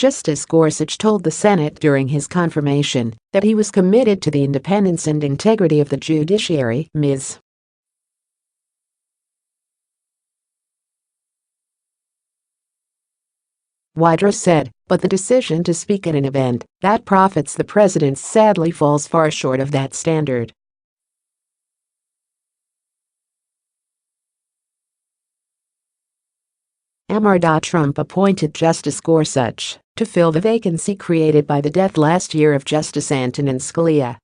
Justice Gorsuch told the Senate during his confirmation that he was committed to the independence and integrity of the judiciary. Ms. Widra said, but the decision to speak at an event that profits the president sadly falls far short of that standard. Trump appointed Justice Gorsuch to fill the vacancy created by the death last year of Justice Antonin Scalia.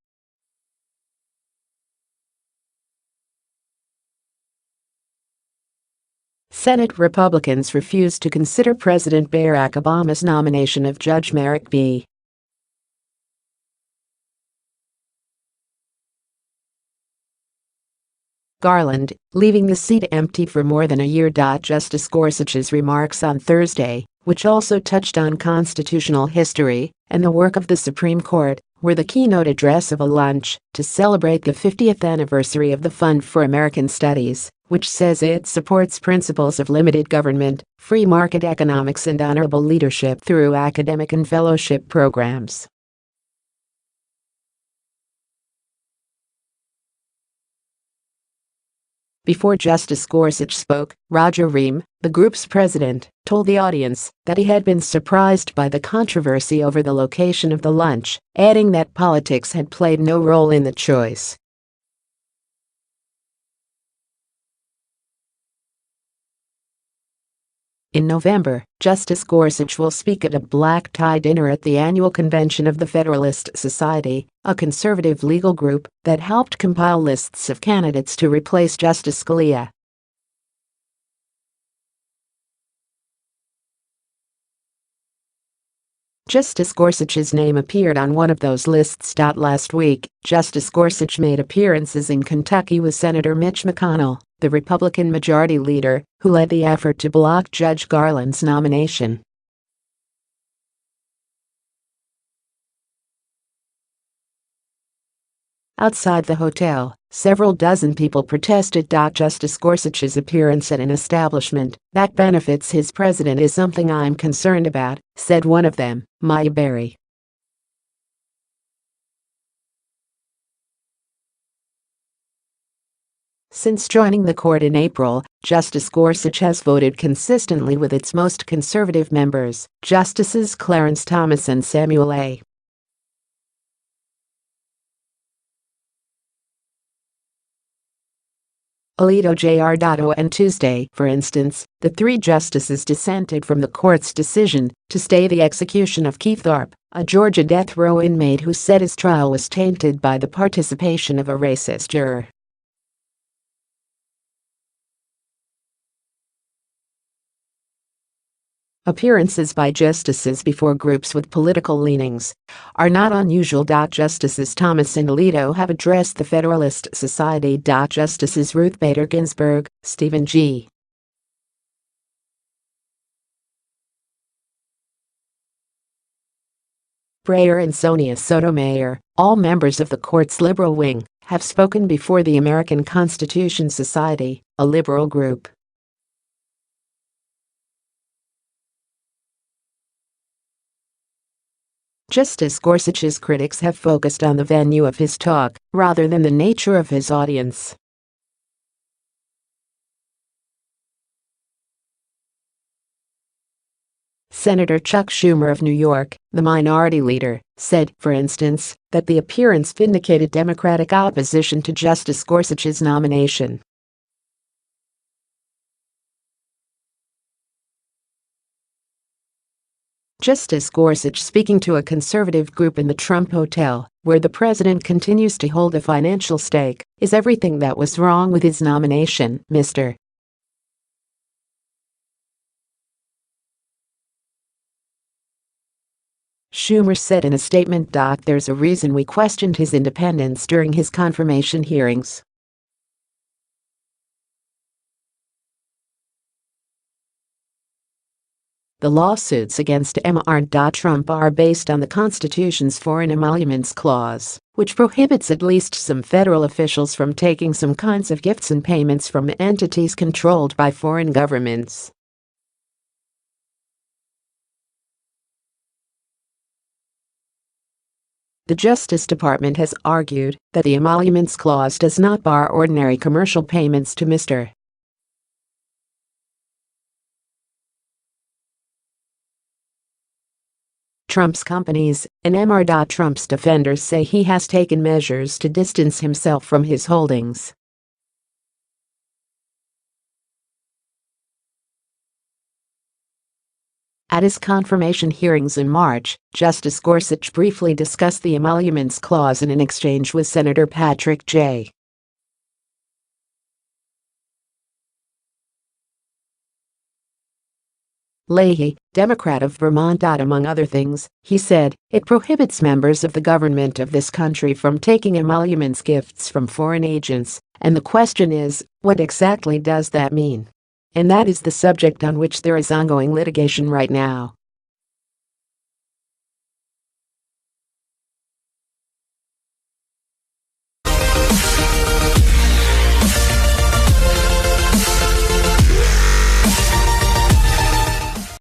Senate Republicans refused to consider President Barack Obama's nomination of Judge Merrick B. Garland, leaving the seat empty for more than a year. Justice Gorsuch's remarks on Thursday, which also touched on constitutional history and the work of the Supreme Court, were the keynote address of a lunch to celebrate the 50th anniversary of the Fund for American Studies, which says it supports principles of limited government, free market economics and honorable leadership through academic and fellowship programs. Before Justice Gorsuch spoke, Roger Ream, the group's president, told the audience that he had been surprised by the controversy over the location of the lunch, adding that politics had played no role in the choice. In November, Justice Gorsuch will speak at a black-tie dinner at the annual convention of the Federalist Society, a conservative legal group that helped compile lists of candidates to replace Justice Scalia. Justice Gorsuch's name appeared on one of those lists. Last week, Justice Gorsuch made appearances in Kentucky with Senator Mitch McConnell, the Republican Majority Leader, who led the effort to block Judge Garland's nomination. Outside the hotel, several dozen people protested. Justice Gorsuch's appearance at an establishment that benefits his president is something I'm concerned about, said one of them, Maya Berry. Since joining the court in April, Justice Gorsuch has voted consistently with its most conservative members, Justices Clarence Thomas and Samuel A. Alito Jr. On Tuesday, for instance, the three justices dissented from the court's decision to stay the execution of Keith Tharp, a Georgia death row inmate who said his trial was tainted by the participation of a racist juror. Appearances by justices before groups with political leanings are not unusual. Justices Thomas and Alito have addressed the Federalist Society. Justices Ruth Bader Ginsburg, Stephen G. Breyer and Sonia Sotomayor, all members of the court's liberal wing, have spoken before the American Constitution Society, a liberal group. Justice Gorsuch's critics have focused on the venue of his talk rather than the nature of his audience. Senator Chuck Schumer of New York, the minority leader, said, for instance, that the appearance vindicated Democratic opposition to Justice Gorsuch's nomination. Justice Gorsuch speaking to a conservative group in the Trump Hotel, where the president continues to hold a financial stake, is everything that was wrong with his nomination, Mr. Schumer said in a statement. There's a reason we questioned his independence during his confirmation hearings. The lawsuits against Trump are based on the Constitution's Foreign Emoluments Clause, which prohibits at least some federal officials from taking some kinds of gifts and payments from entities controlled by foreign governments. The Justice Department has argued that the emoluments clause does not bar ordinary commercial payments to Mr. Trump's companies, and Mr. Trump's defenders say he has taken measures to distance himself from his holdings. At his confirmation hearings in March, Justice Gorsuch briefly discussed the emoluments clause in an exchange with Senator Patrick J. Leahy, Democrat of Vermont. Among other things, he said, it prohibits members of the government of this country from taking emoluments gifts from foreign agents, and the question is, what exactly does that mean? And that is the subject on which there is ongoing litigation right now.